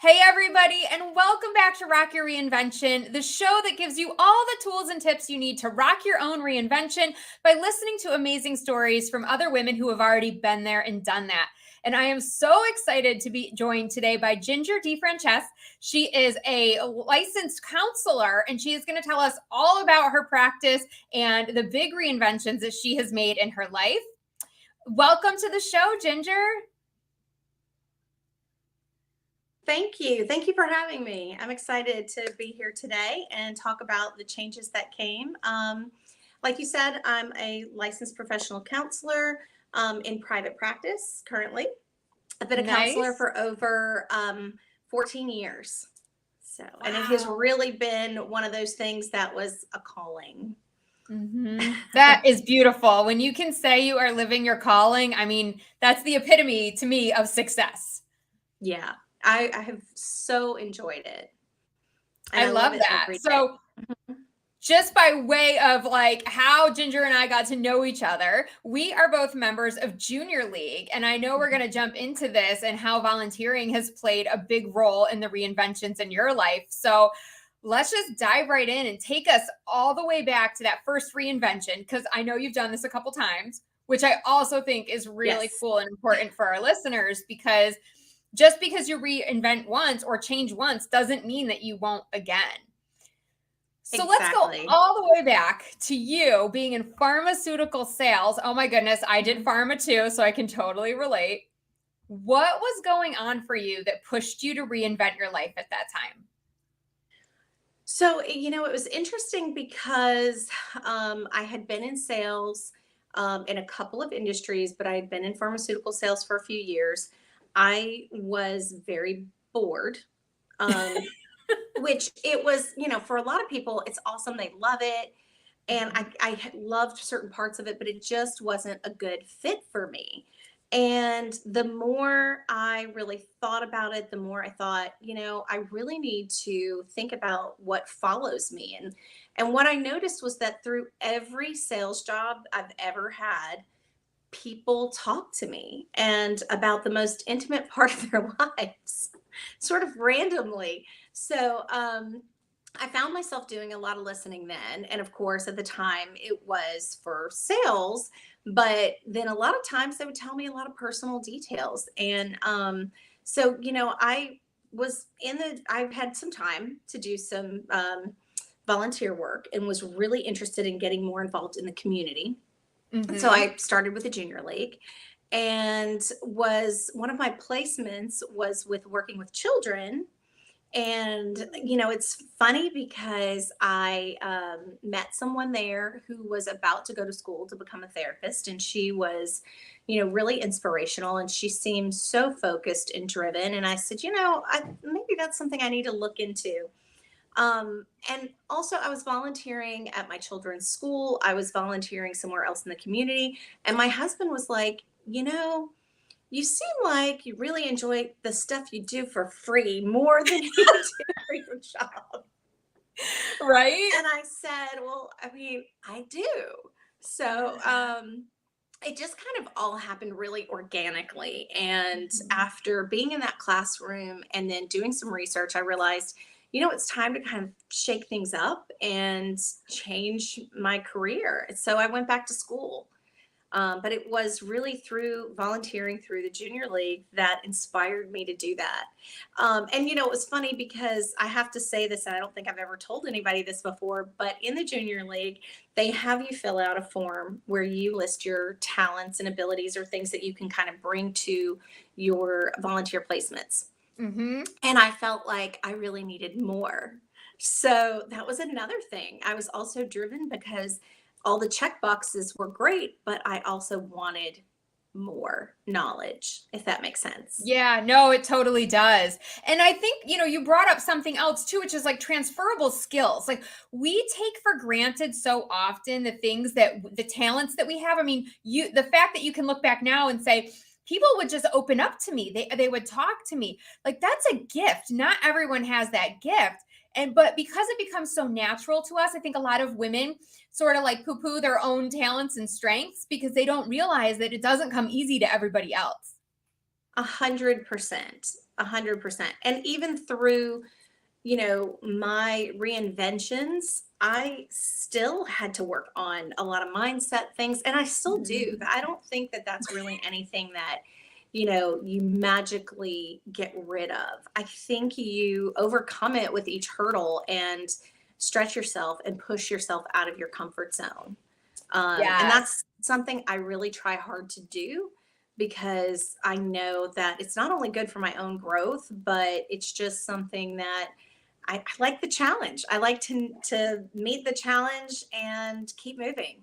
Hey, everybody, and welcome back to Rock Your Reinvention, the show that gives you all the tools and tips you need to rock your own reinvention by listening to amazing stories from other women who have already been there and done that. And I am so excited to be joined today by Ginger DeFrances. She is a licensed counselor, and she is going to tell us all about her practice and the big reinventions that she has made in her life. Welcome to the show, Ginger. Thank you. Thank you for having me. I'm excited to be here today and talk about the changes that came. Like you said, I'm a licensed professional counselor in private practice currently. I've been a counselor for over 14 years. So, wow. And it has really been one of those things that was a calling. Mm-hmm. That is beautiful. When you can say you are living your calling, I mean, that's the epitome to me of success. Yeah. I have so enjoyed it. And I love that. So just by way of like how Ginger and I got to know each other, we are both members of Junior League. And I know we're going to jump into this and how volunteering has played a big role in the reinventions in your life. So let's just dive right in and take us all the way back to that first reinvention, because I know you've done this a couple times, which I also think is really cool and important for our listeners, because just because you reinvent once or change once doesn't mean that you won't again. So let's go all the way back to you being in pharmaceutical sales. Oh my goodness, I did pharma too, so I can totally relate. What was going on for you that pushed you to reinvent your life at that time? So, it was interesting because I had been in sales in a couple of industries, but I had been in pharmaceutical sales for a few years. I was very bored, which it was, for a lot of people, it's awesome. They love it. And I had loved certain parts of it, but it just wasn't a good fit for me. And the more I really thought about it, the more I thought, I really need to think about what follows me. And what I noticed was that through every sales job I've ever had, people talk to me and about the most intimate part of their lives, sort of randomly. So I found myself doing a lot of listening then. And of course, at the time, it was for sales. But then a lot of times they would tell me a lot of personal details. And so, I had some time to do some volunteer work and was really interested in getting more involved in the community. Mm-hmm. So I started with the Junior League, and one of my placements was with working with children. And, it's funny because I met someone there who was about to go to school to become a therapist. And she was, really inspirational. And she seemed so focused and driven. And I said, maybe that's something I need to look into. And also, I was volunteering at my children's school. I was volunteering somewhere else in the community. And my husband was like, you seem like you really enjoy the stuff you do for free more than you do for your job. Right. And I said, well, I do. So it just kind of all happened really organically. And after being in that classroom and then doing some research, I realized, it's time to kind of shake things up and change my career. So I went back to school. But it was really through volunteering through the Junior League that inspired me to do that. And, it was funny because I have to say this, and I don't think I've ever told anybody this before, but in the Junior League, they have you fill out a form where you list your talents and abilities or things that you can kind of bring to your volunteer placements. Mm-hmm. And I felt like I really needed more. So that was another thing. I was also driven because all the check boxes were great, but I also wanted more knowledge, if that makes sense. Yeah, no, it totally does. And I think, you brought up something else too, which is like transferable skills. Like we take for granted so often the talents that we have. I mean, the fact that you can look back now and say, people would just open up to me. They would talk to me. Like that's a gift. Not everyone has that gift. But because it becomes so natural to us, I think a lot of women sort of like poo-poo their own talents and strengths because they don't realize that it doesn't come easy to everybody else. 100%. 100%. And even through, my reinventions, I still had to work on a lot of mindset things, and I still do. I don't think that that's really anything that, you magically get rid of. I think you overcome it with each hurdle and stretch yourself and push yourself out of your comfort zone. And Yes. that's something I really try hard to do, because I know that it's not only good for my own growth, but it's just something that I like the challenge. I like to meet the challenge and keep moving.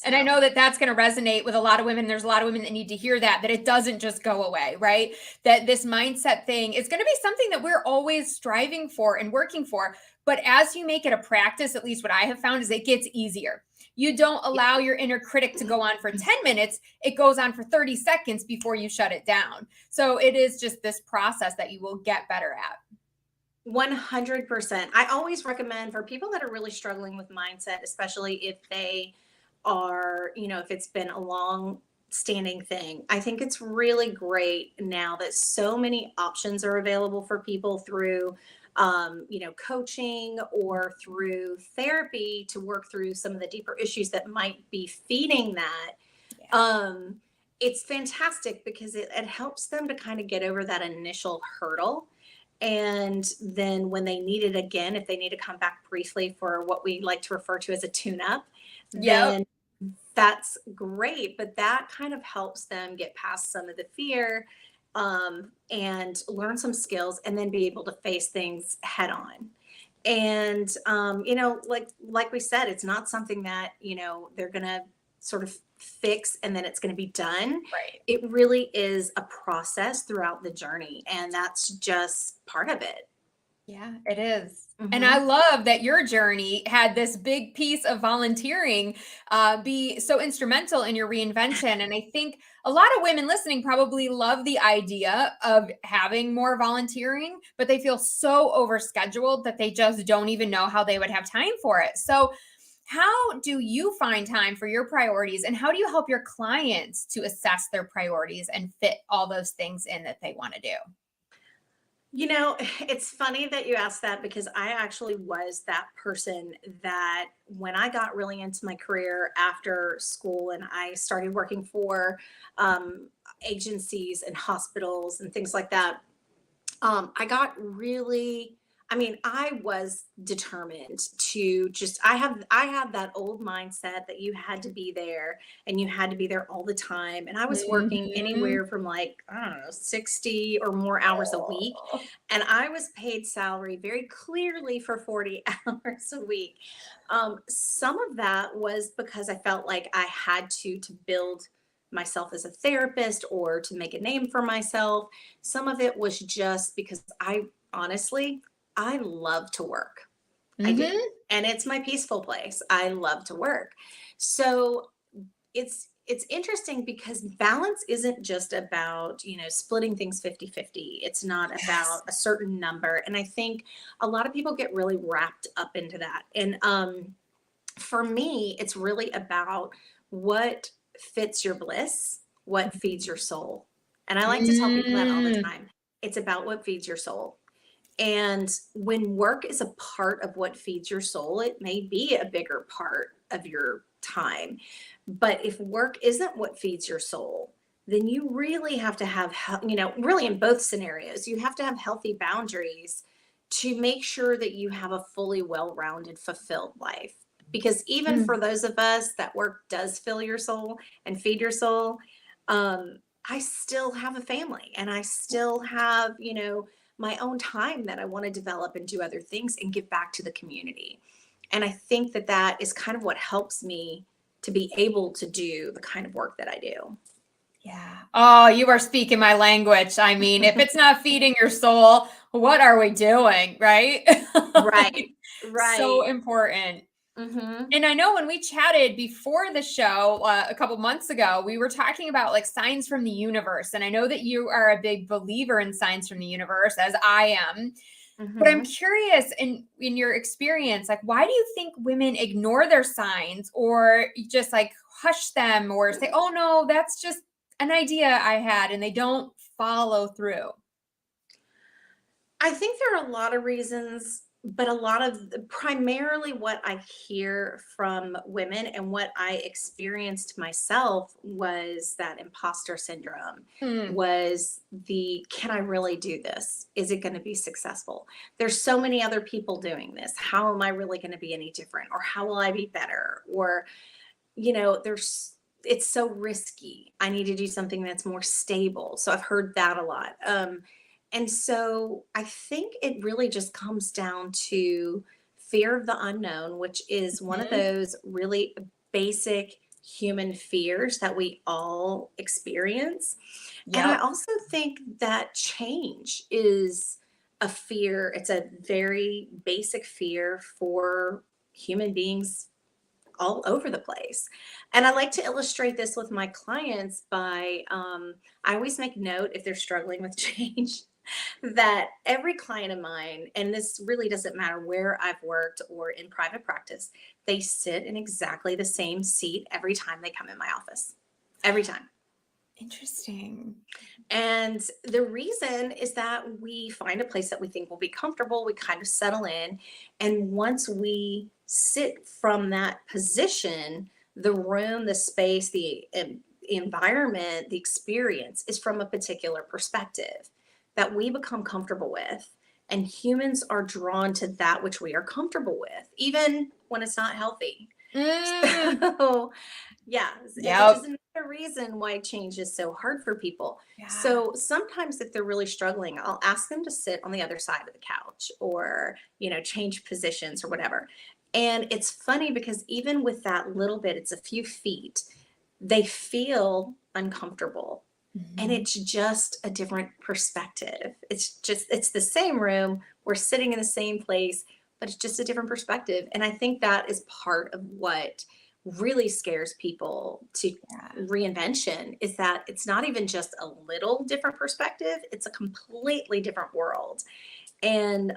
And I So, know that that's going to resonate with a lot of women. There's a lot of women that need to hear that it doesn't just go away, right? That this mindset thing is going to be something that we're always striving for and working for. But as you make it a practice, at least what I have found is it gets easier. You don't allow your inner critic to go on for 10 minutes. It goes on for 30 seconds before you shut it down. So it is just this process that you will get better at. 100%. I always recommend for people that are really struggling with mindset, especially if they are, if it's been a long standing thing. I think it's really great now that so many options are available for people through, coaching or through therapy to work through some of the deeper issues that might be feeding that. Yeah. It's fantastic because it helps them to kind of get over that initial hurdle. And then when they need it again, if they need to come back briefly for what we like to refer to as a tune-up, then that's great. But that kind of helps them get past some of the fear, and learn some skills, and then be able to face things head on. And like we said, it's not something that they're gonna sort of fix and then it's going to be done. Right. It really is a process throughout the journey, and that's just part of it. Yeah, it is. And I love that your journey had this big piece of volunteering be so instrumental in your reinvention. And I think a lot of women listening probably love the idea of having more volunteering, but they feel so overscheduled that they just don't even know how they would have time for it. So how do you find time for your priorities, and how do you help your clients to assess their priorities and fit all those things in that they want to do? It's funny that you asked that, because I actually was that person that when I got really into my career after school and I started working for agencies and hospitals and things like that, I got really, I was determined to just, I had that old mindset that you had to be there and you had to be there all the time. And I was working anywhere from, like, I don't know, 60 or more hours a week. And I was paid salary very clearly for 40 hours a week. Some of that was because I felt like I had to build myself as a therapist or to make a name for myself. Some of it was just because I love to work. I do. And it's my peaceful place. I love to work. So it's interesting because balance isn't just about, splitting things 50-50. It's not about a certain number. And I think a lot of people get really wrapped up into that. And for me, it's really about what fits your bliss, what feeds your soul. And I like to tell people that all the time. It's about what feeds your soul. And when work is a part of what feeds your soul, it may be a bigger part of your time. But if work isn't what feeds your soul, then you really have to have, really in both scenarios, you have to have healthy boundaries to make sure that you have a fully well-rounded, fulfilled life. Because even for those of us that work does fill your soul and feed your soul, I still have a family, and I still have, my own time that I want to develop and do other things and give back to the community. And I think that that is kind of what helps me to be able to do the kind of work that I do. Yeah. Oh, you are speaking my language. I mean, if it's not feeding your soul, what are we doing? Right. Right. Right. So important. And I know when we chatted before the show a couple months ago, we were talking about like signs from the universe. And I know that you are a big believer in signs from the universe, as I am. But I'm curious, in your experience, like, why do you think women ignore their signs, or just like hush them, or say, oh no, that's just an idea I had, and they don't follow through? I think there are a lot of reasons, but a lot of primarily what I hear from women and what I experienced myself was that imposter syndrome, Mm, was the, can I really do this? Is it going to be successful? There's so many other people doing this. How am I really going to be any different? Or how will I be better? Or, there's, it's so risky. I need to do something that's more stable. So I've heard that a lot. And so I think it really just comes down to fear of the unknown, which is one of mhm. those really basic human fears that we all experience. And I Yep. also think that change is a fear. It's a very basic fear for human beings all over the place. And I like to illustrate this with my clients by, I always make note if they're struggling with change, that every client of mine, and this really doesn't matter where I've worked or in private practice, they sit in exactly the same seat every time they come in my office. Every time. Interesting. And the reason is that we find a place that we think will be comfortable, we kind of settle in. And once we sit from that position, the room, the space, the environment, the experience is from a particular perspective that we become comfortable with. And humans are drawn to that which we are comfortable with, even when it's not healthy. Mm, So, yeah, which is yep. another reason why change is so hard for people. Yeah. So sometimes if they're really struggling, I'll ask them to sit on the other side of the couch or, change positions or whatever. And it's funny because even with that little bit, it's a few feet, they feel uncomfortable. And Mhm. it's just a different perspective. It's the same room. We're sitting in the same place, but it's just a different perspective. And I think that is part of what really scares people to Yeah. reinvention, is that it's not even just a little different perspective, it's a completely different world. And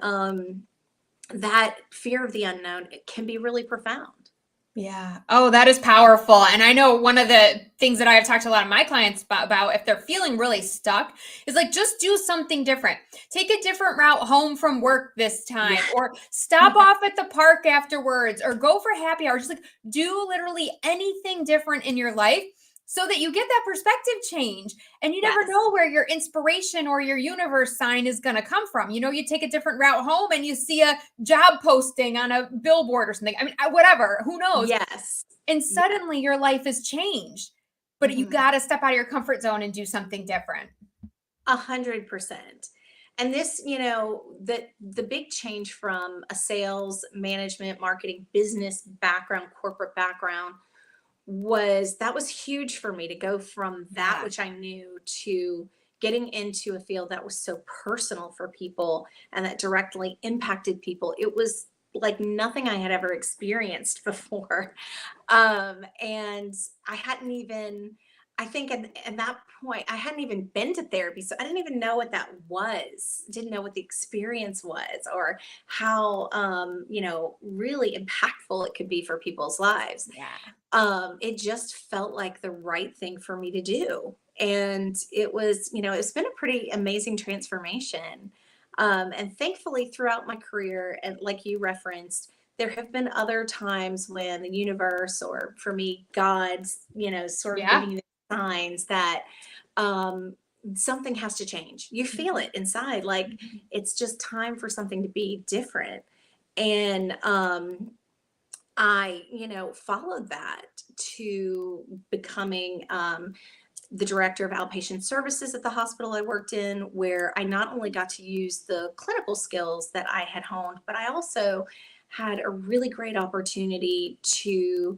that fear of the unknown, it can be really profound. Yeah. Oh, that is powerful. And I know one of the things that I have talked to a lot of my clients about if they're feeling really stuck is like just do something different. Take a different route home from work this Yeah. time, or stop off at the park afterwards, or go for happy hour. Just like do literally anything different in your life so that you get that perspective change. And you never Yes. know where your inspiration or your universe sign is going to come from. You take a different route home and you see a job posting on a billboard or something. I mean, whatever, who knows? Yes. And Yeah. suddenly your life has changed. But you Mhm. got to step out of your comfort zone and do something different. 100%. And this, the big change from a sales, management, marketing, business background, corporate background, that was huge for me to go from that Yeah. which I knew to getting into a field that was so personal for people and that directly impacted people. It was like nothing I had ever experienced before. And I hadn't even, I think at that point, I hadn't even been to therapy. So I didn't even know what that was, didn't know what the experience was or how, really impactful it could be for people's lives. Yeah. It just felt like the right thing for me to do. And it's been a pretty amazing transformation. And thankfully, throughout my career, and like you referenced, there have been other times when the universe, or for me, God's, sort of Yeah. giving you signs that um, something has to change. You feel Mhm. it inside, like Mhm. it's just time for something to be different. And I, followed that to becoming the director of outpatient services at the hospital I worked in, where I not only got to use the clinical skills that I had honed, but I also had a really great opportunity to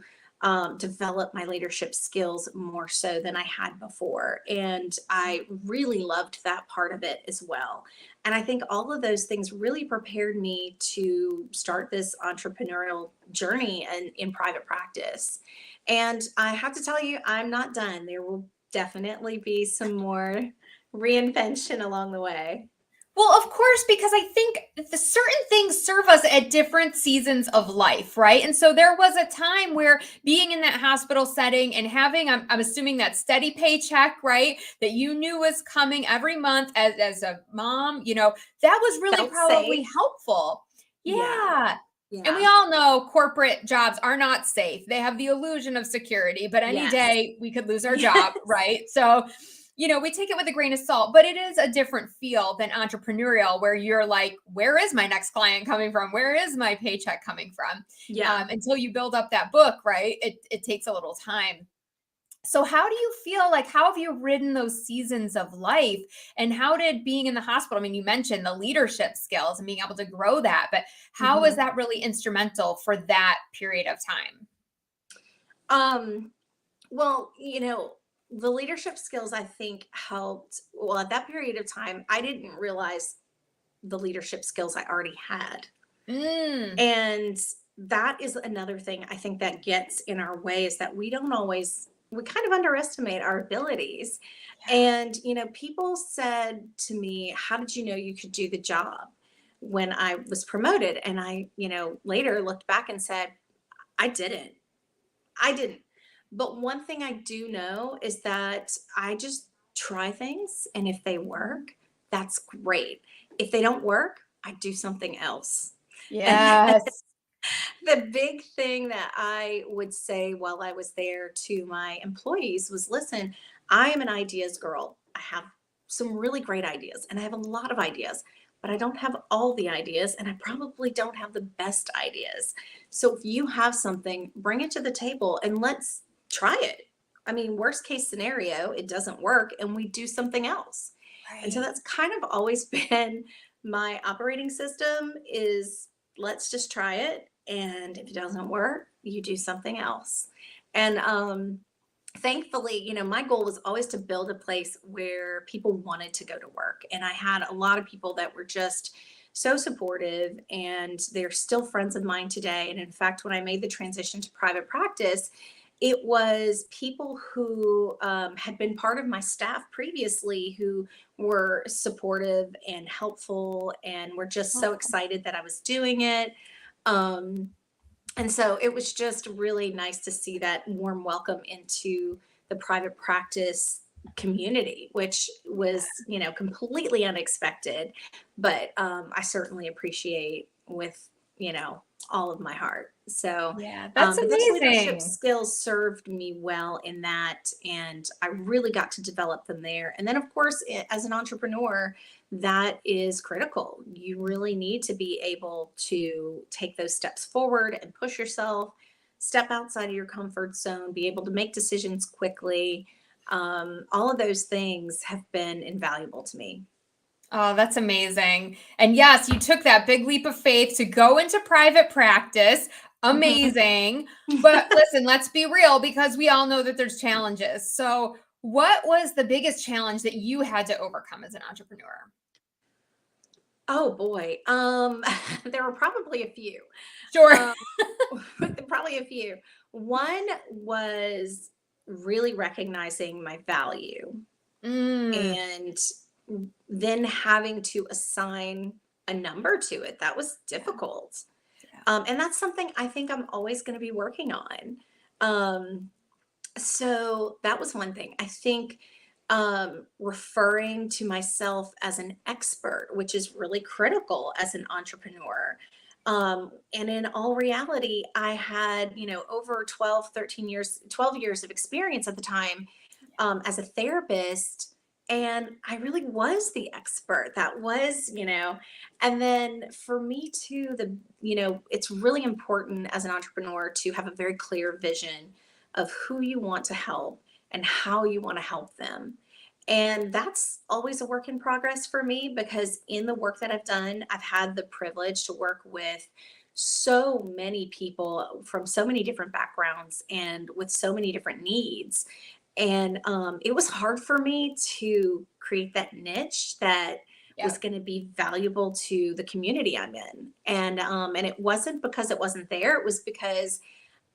develop my leadership skills more so than I had before. And I really loved that part of it as well. And I think all of those things really prepared me to start this entrepreneurial journey in private practice. And I have to tell you, I'm not done. There will definitely be some more reinvention along the way. Well, of course, because I think the certain things serve us at different seasons of life, right? And so there was a time where being in that hospital setting and having, I'm assuming that steady paycheck, right? That you knew was coming every month as a mom, that was really Felt probably safe. helpful. Yeah. Yeah. And we Yeah. all know corporate jobs are not safe. They have the illusion of security, but any Yes. day we could lose our Yes. job, right? So, we take it with a grain of salt, but it is a different feel than entrepreneurial where you're like, where is my next client coming from? Where is my paycheck coming from? Yeah. Until you build up that book, right? It takes a little time. So how do you feel like, how have you ridden those seasons of life, and how did being in the hospital, I mean, you mentioned the leadership skills and being able to grow that, but how was Mhm. that really instrumental for that period of time? Um, well, the leadership skills I think helped. Well, at that period of time, I didn't realize the leadership skills I already had. Mm, And that is another thing I think that gets in our way, is that we kind of underestimate our abilities. And, people said to me, "How did you know you could do the job?" When I was promoted. And I, later looked back and said, I didn't. I didn't. But one thing I do know is that I just try things. And if they work, that's great. If they don't work, I do something else. And yes. the big thing that I would say while I was there to my employees was, listen, I am an ideas girl. I have some really great ideas and I have a lot of ideas, but I don't have all the ideas and I probably don't have the best ideas. So if you have something, bring it to the table and let's try it. I mean, worst case scenario, it doesn't work and we do something else. And so Right. that's kind of always been my operating system, is let's just try it. And if it doesn't work, you do something else. And thankfully, my goal was always to build a place where people wanted to go to work. And I had a lot of people that were just so supportive, and they're still friends of mine today. And in fact, when I made the transition to private practice, it was people who had been part of my staff previously, who were supportive and helpful and were just so excited that I was doing it. Um, and so it was just really nice to see that warm welcome into the private practice community, which was, completely unexpected. But I certainly appreciate with, all of my heart. So, Yeah, that's but those leadership amazing. skills served me well in that. And I really got to develop them there. And then, of course, as an entrepreneur, that is critical. You really need to be able to take those steps forward and push yourself, step outside of your comfort zone, be able to make decisions quickly. All of those things have been invaluable to me. Oh, that's amazing. And yes, you took that big leap of faith to go into private practice. Mhm. Amazing. But listen, let's be real, because we all know that there's challenges. So, what was the biggest challenge that you had to overcome as an entrepreneur? Oh boy. There were probably a few. Sure. Um, probably a few. One was really recognizing my value, Mm, and then having to assign a number to it. That was yeah, difficult. yeah. And that's something I think I'm always going to be working on. Um, so that was one thing. I think referring to myself as an expert, which is really critical as an entrepreneur. And in all reality, I had, over 12, 13 years, 12 years of experience at the time as a therapist. And I really was the expert. That was, and then for me too, it's really important as an entrepreneur to have a very clear vision of who you want to help and how you want to help them. And that's always a work in progress for me, because in the work that I've done, I've had the privilege to work with so many people from so many different backgrounds and with so many different needs. And it was hard for me to create that niche that Yeah. was going to be valuable to the community I'm in. And it wasn't because it wasn't there. It was because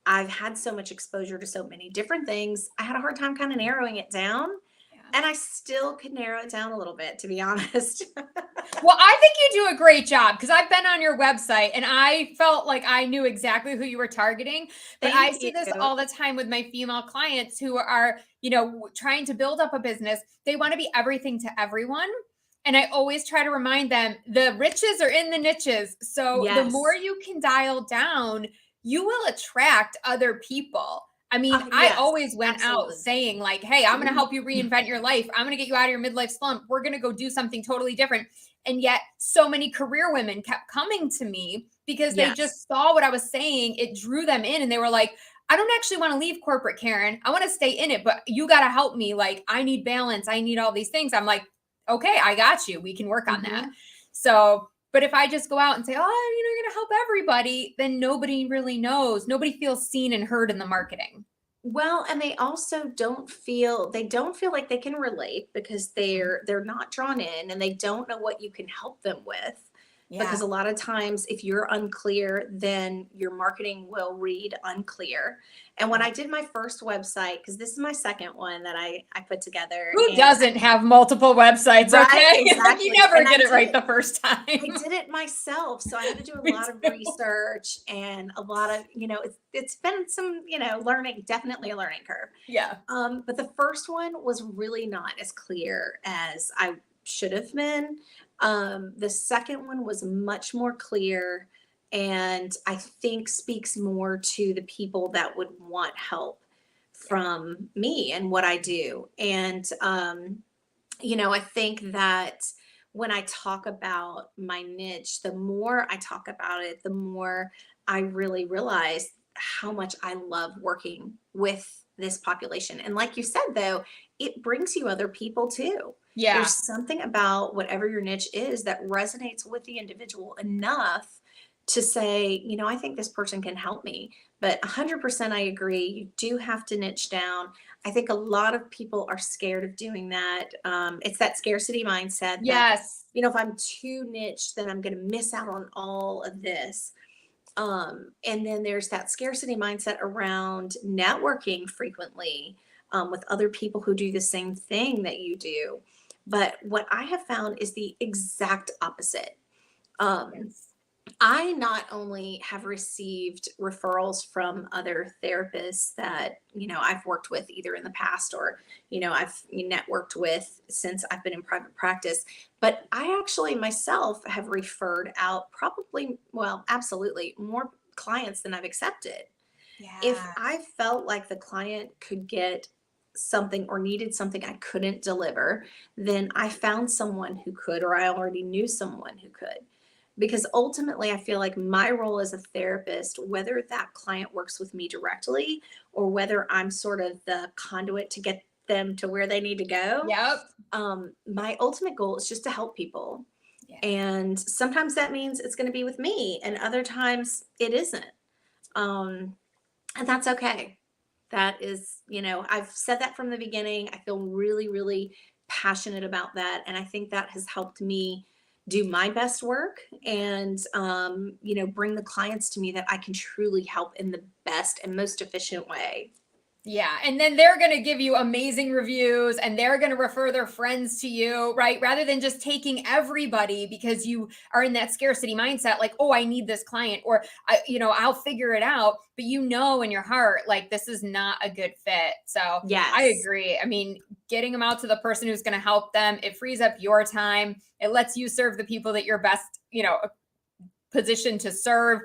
I've had so much exposure to so many different things. I had a hard time kind of narrowing it down. Yeah. And I still could narrow it down a little bit, to be honest. Well, I think you do a great job because I've been on your website and I felt like I knew exactly who you were targeting. But I Thank see this you. all the time with my female clients who are, trying to build up a business. They want to be everything to everyone. And I always try to remind them the riches are in the niches. So the more Yes. you can dial down, you will attract other people. I mean, I Yes, always went out absolutely. saying like, hey, I'm going to help you reinvent your life. I'm going to get you out of your midlife slump. We're going to go do something totally different. And yet so many career women kept coming to me because they Yes. just saw what I was saying. It drew them in and they were like, I don't actually want to leave corporate, Karen. I want to stay in it, but you got to help me. Like, I need balance. I need all these things. I'm like, okay, I got you. We can work on that. So, but if I just go out and say, oh, you're going to help everybody, then nobody really knows. Nobody feels seen and heard in the marketing. Well, and they also don't feel like they can relate because they're not drawn in and they don't know what you can help them with. Because a lot of times if you're unclear, then your marketing will read unclear. And when I did my first website, because this is my second one that I put together. Who doesn't have multiple websites? Right, Okay. exactly. You never And get it right the first time. I did it myself. So I had to do a lot of research and a lot of, it's been some, learning, definitely a learning curve. Yeah. But the first one was really not as clear as I should have been. The second one was much more clear and I think speaks more to the people that would want help from me and what I do. And, I think that when I talk about my niche, the more I talk about it, the more I really realize how much I love working with this population. And like you said, though, it brings you other people too. Yeah. There's something about whatever your niche is that resonates with the individual enough to say, I think this person can help me. But 100% I agree. You do have to niche down. I think a lot of people are scared of doing that. It's that scarcity mindset. Yes. That, if I'm too niche, then I'm going to miss out on all of this. And then there's that scarcity mindset around networking frequently with other people who do the same thing that you do. But what I have found is the exact opposite. I not only have received referrals from other therapists that, I've worked with either in the past or, I've networked with since I've been in private practice, but I actually myself have referred out absolutely more clients than I've accepted. Yeah. If I felt like the client could get something or needed something I couldn't deliver, then I found someone who could, or I already knew someone who could. Because ultimately, I feel like my role as a therapist, whether that client works with me directly or whether I'm sort of the conduit to get them to where they need to go. Yep. My ultimate goal is just to help people. Yeah. And sometimes that means it's going to be with me, and other times it isn't. And that's okay. That is, I've said that from the beginning. I feel really, really passionate about that. And I think that has helped me do my best work and, bring the clients to me that I can truly help in the best and most efficient way. Yeah. And then they're going to give you amazing reviews and they're going to refer their friends to you, right? Rather than just taking everybody because you are in that scarcity mindset, like, oh, I need this client or, I'll figure it out. But in your heart, like, this is not a good fit. So yes. I agree. I mean, getting them out to the person who's going to help them, it frees up your time. It lets you serve the people that you're best, position to serve.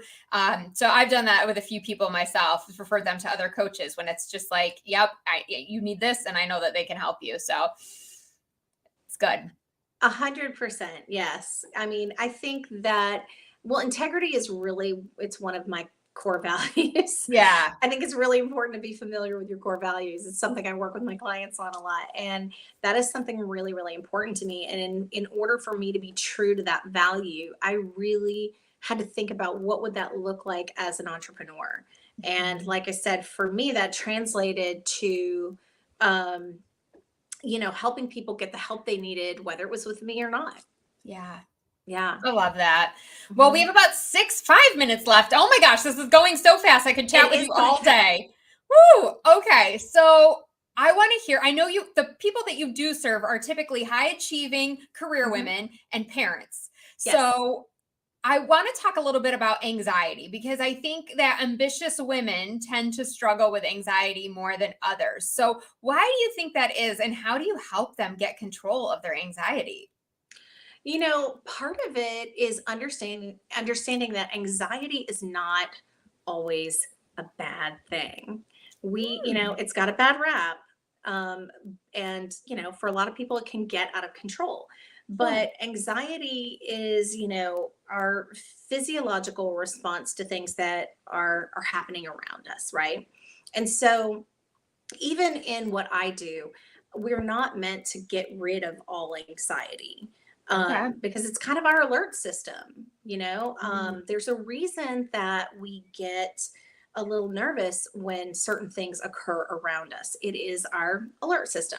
So I've done that with a few people myself, referred them to other coaches when it's just like, yep, you need this. And I know that they can help you. So it's good. 100%. Yes. I mean, I think that, integrity is it's one of my core values. Yeah. I think it's really important to be familiar with your core values. It's something I work with my clients on a lot. And that is something really, really important to me. And in order for me to be true to that value, I really had to think about what would that look like as an entrepreneur. And like I said, for me, that translated to, helping people get the help they needed, whether it was with me or not. Yeah. Yeah. I love that. Well, we have about 5 minutes left. Oh my gosh, this is going so fast. I could chat with you all day. Woo. Okay. So I want to hear, I know the people that you do serve are typically high achieving career women and parents. Yes. So I want to talk a little bit about anxiety, because I think that ambitious women tend to struggle with anxiety more than others. So why do you think that is? And how do you help them get control of their anxiety? Part of it is understanding that anxiety is not always a bad thing. It's got a bad rap. Um, and, for a lot of people, it can get out of control. But anxiety is, our physiological response to things that are happening around us, right? And so, even in what I do, we're not meant to get rid of all anxiety, Okay. because it's kind of our alert system. There's a reason that we get a little nervous when certain things occur around us. It is our alert system.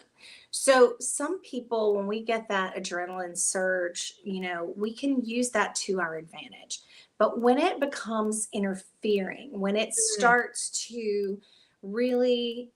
So some people, when we get that adrenaline surge, we can use that to our advantage. But when it becomes interfering, when it starts to really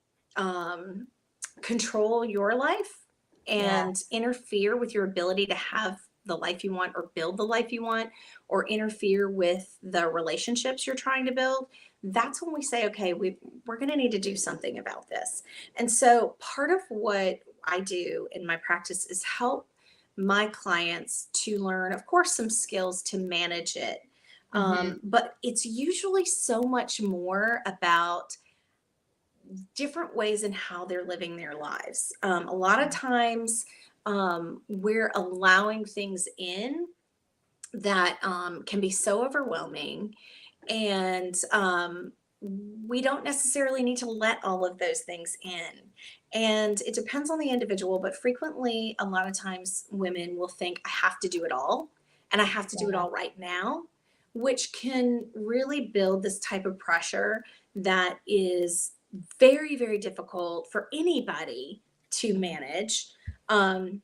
control your life and interfere with your ability to have the life you want or build the life you want, or interfere with the relationships you're trying to build, that's when we say, okay, we're going to need to do something about this. And so part of what I do in my practice is help my clients to learn, of course, some skills to manage it. But it's usually so much more about different ways in how they're living their lives. A lot of times, we're allowing things in that can be so overwhelming, and we don't necessarily need to let all of those things in. And it depends on the individual, but frequently, a lot of times, women will think, I have to do it all, and I have to do it all right now, which can really build this type of pressure that is very, very difficult for anybody to manage. And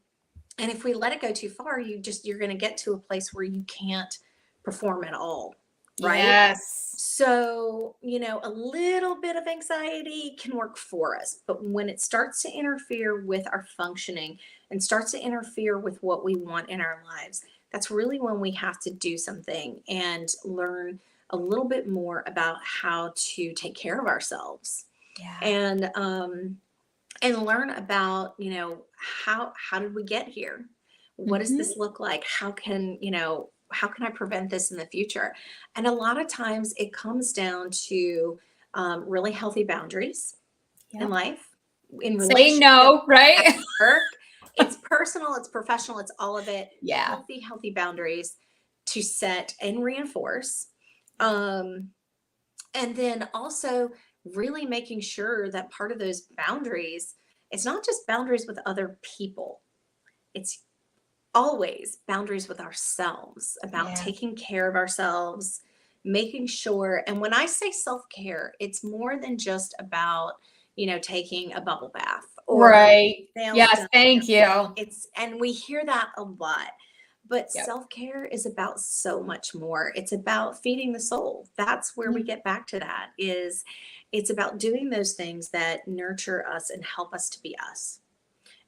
if we let it go too far, you're going to get to a place where you can't perform at all. Right. Yes. So, a little bit of anxiety can work for us, but when it starts to interfere with our functioning and starts to interfere with what we want in our lives, that's really when we have to do something and learn a little bit more about how to take care of ourselves. And learn about, how did we get here? What does this look like? How can I prevent this in the future? And a lot of times it comes down to really healthy boundaries in life, in Saying no, right? at work. It's personal, it's professional, it's all of it. Yeah. Healthy boundaries to set and reinforce. And then also really making sure that part of those boundaries, it's not just boundaries with other people. It's always boundaries with ourselves, about taking care of ourselves, making sure. And when I say self-care, it's more than just about, taking a bubble bath or Yes, thank you. And we hear that a lot. But self-care is about so much more. It's about feeding the soul. That's where we get back to that, is it's about doing those things that nurture us and help us to be us.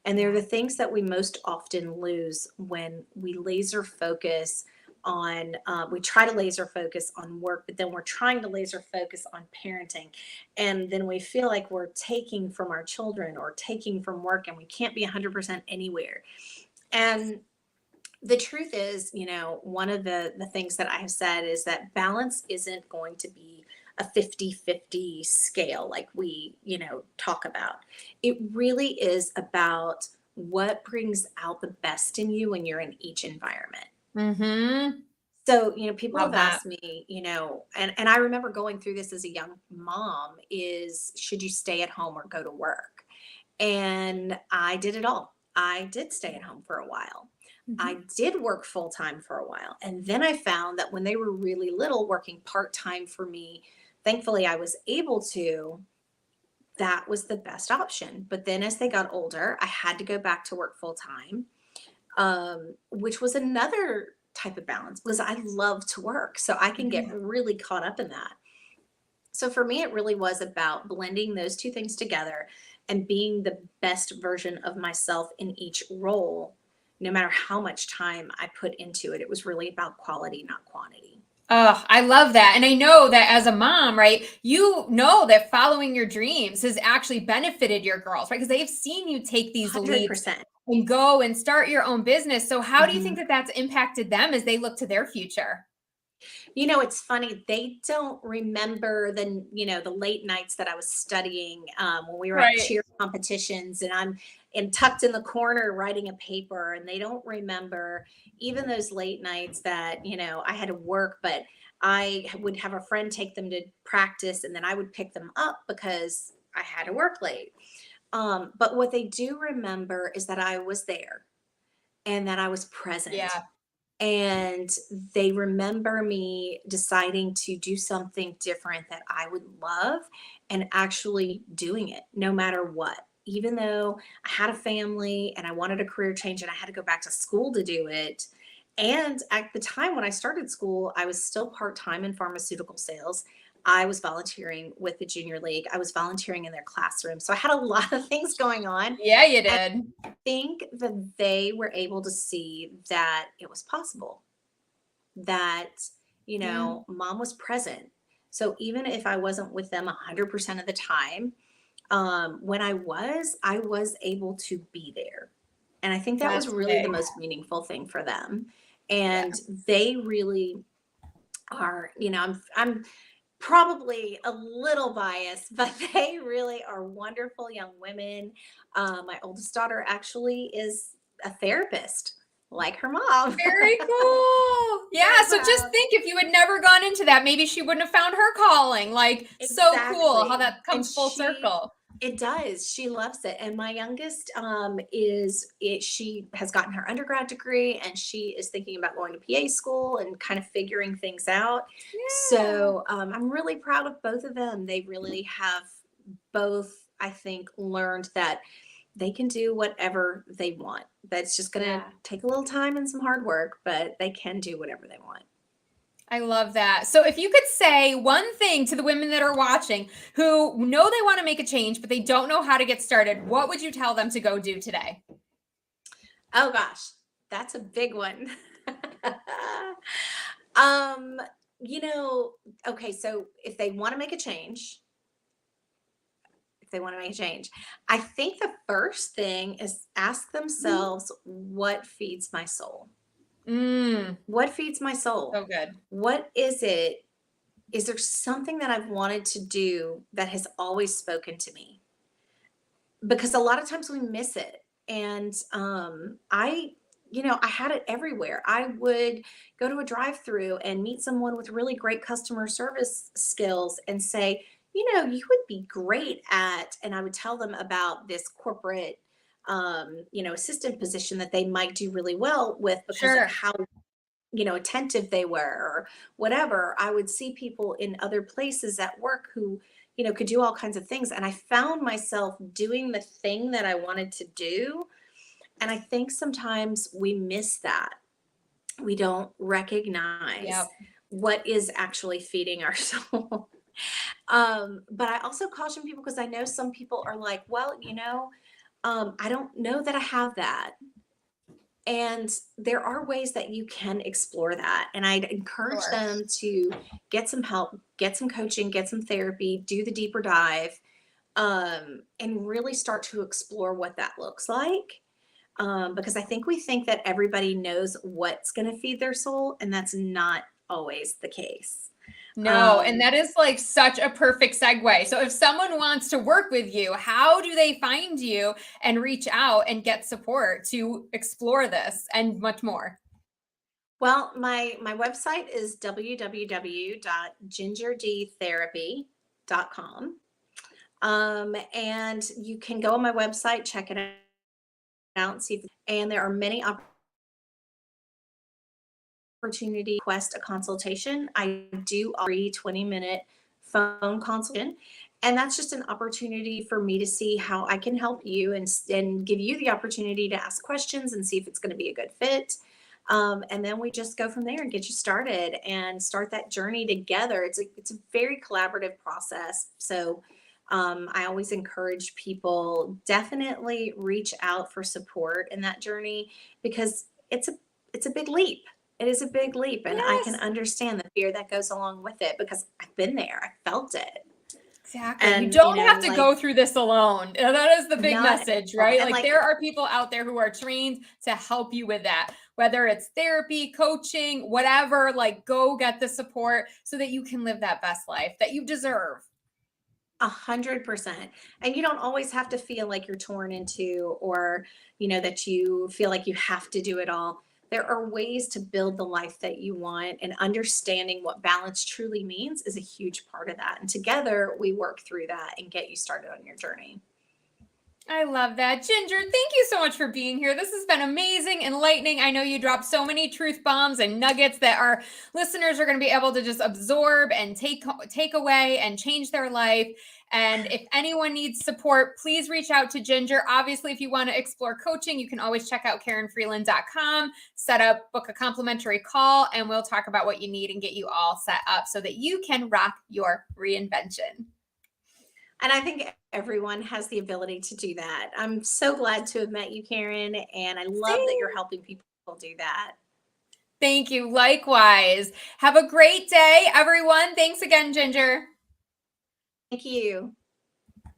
And they're the things that we most often lose when we laser focus on, we try to laser focus on work, but then we're trying to laser focus on parenting. And then we feel like we're taking from our children or taking from work, and we can't be 100% anywhere. And the truth is, one of the things that I have said is that balance isn't going to be a 50-50 scale like we, talk about. It really is about what brings out the best in you when you're in each environment. So, people have asked me, and I remember going through this as a young mom, is should you stay at home or go to work? And I did it all. I did stay at home for a while. I did work full time for a while. And then I found that when they were really little, working part time for me, thankfully I was able to, that was the best option. But then as they got older, I had to go back to work full time, which was another type of balance, because I love to work. So I can get really caught up in that. So for me, it really was about blending those two things together and being the best version of myself in each role, no matter how much time I put into it. It was really about quality, not quantity. Oh, I love that. And I know that as a mom, right, you know that following your dreams has actually benefited your girls, right? Because they've seen you take these leaps 100%. and go and start your own business. So how do you think Mhm. that that's impacted them as they look to their future? You know, it's funny. They don't remember the late nights that I was studying when we were at Right. cheer competitions and tucked in the corner writing a paper. And they don't remember even those late nights that, I had to work, but I would have a friend take them to practice and then I would pick them up because I had to work late. But what they do remember is that I was there and that I was present, Yeah. and they remember me deciding to do something different that I would love and actually doing it no matter what. Even though I had a family and I wanted a career change and I had to go back to school to do it. And at the time when I started school, I was still part time in pharmaceutical sales. I was volunteering with the Junior League. I was volunteering in their classroom. So I had a lot of things going on. Yeah, you did. Think that they were able to see that it was possible, that, Yeah. mom was present. So even if I wasn't with them 100% of the time, when I was able to be there. And I think that was That's really the big. most meaningful thing for them. Yeah. And they really are, I'm probably a little biased, but they really are wonderful young women. My oldest daughter actually is a therapist, like her mom. Very cool. Yeah, So so just think if you had never gone into that, maybe she wouldn't have found her calling. Like, so cool how exactly. that And comes full circle. it does. She loves it. And my youngest she has gotten her undergrad degree and she is thinking about going to PA school and kind of figuring things out. Yeah. So I'm really proud of both of them. They really have both, I think, learned that they can do whatever they want. That's just going to Yeah. take a little time and some hard work, but they can do whatever they want. I love that. So if you could say one thing to the women that are watching who know they want to make a change, but they don't know how to get started, what would you tell them to go do today? Oh gosh, that's a big one. um, okay, so if they want to make a change, I think the first thing is ask themselves, what feeds my soul? Mm, What feeds my soul? so good. What is it? Is there something that I've wanted to do that has always spoken to me? Because a lot of times we miss it. And I had it everywhere. I would go to a drive-through and meet someone with really great customer service skills and say, you would be great at, and I would tell them about this corporate assistant position that they might do really well with because of Sure. how attentive they were or whatever. I would see people in other places at work who could do all kinds of things, and I found myself doing the thing that I wanted to do. And I think sometimes we miss that. We don't recognize Yep. what is actually feeding our soul. But I also caution people because I know some people are like, well, I don't know that I have that. And there are ways that you can explore that. And I'd encourage Sure. them to get some help, get some coaching, get some therapy, do the deeper dive, and really start to explore what that looks like. Because I think we think that everybody knows what's going to feed their soul, and that's not always the case. No, and Um, that is like such a perfect segue. So if someone wants to work with you, how do they find you and reach out and get support to explore this and much more? well, my website is www.gingerdtherapy.com. And you can go on my website, check it out, see and there are many opportunity request a consultation. I do a free 20-minute phone consultation. And that's just an opportunity for me to see how I can help you and give you the opportunity to ask questions and see if it's going to be a good fit. And then we just go from there and get you started and start that journey together. It's a very collaborative process. So I always encourage people, definitely reach out for support in that journey, because it's a big leap. It is a big leap, and I can Yes. understand the fear that goes along with it, because I've been there. I felt it. Exactly. You And, don't have to like, go through this alone. That is the big not at message, all. right? And, Like like, there are people out there who are trained to help you with that, whether it's therapy, coaching, whatever, like go get the support so that you can live that best life that you deserve. 100%. And you don't always have to feel like you're torn into, or, that you feel like you have to do it all. There are ways to build the life that you want, and understanding what balance truly means is a huge part of that. And together we work through that and get you started on your journey. I love that. Ginger, thank you so much for being here. This has been amazing, enlightening. I know you dropped so many truth bombs and nuggets that our listeners are going to be able to just absorb and take away and change their life. And if anyone needs support, please reach out to Ginger. Obviously, if you want to explore coaching, you can always check out KarenFreeland.com, book a complimentary call, and we'll talk about what you need and get you all set up so that you can rock your reinvention. And I think everyone has the ability to do that. I'm so glad to have met you, Karen, and I love that you're helping people do that. Thank you. Likewise. Have a great day, everyone. Thanks again, Ginger. Thank you.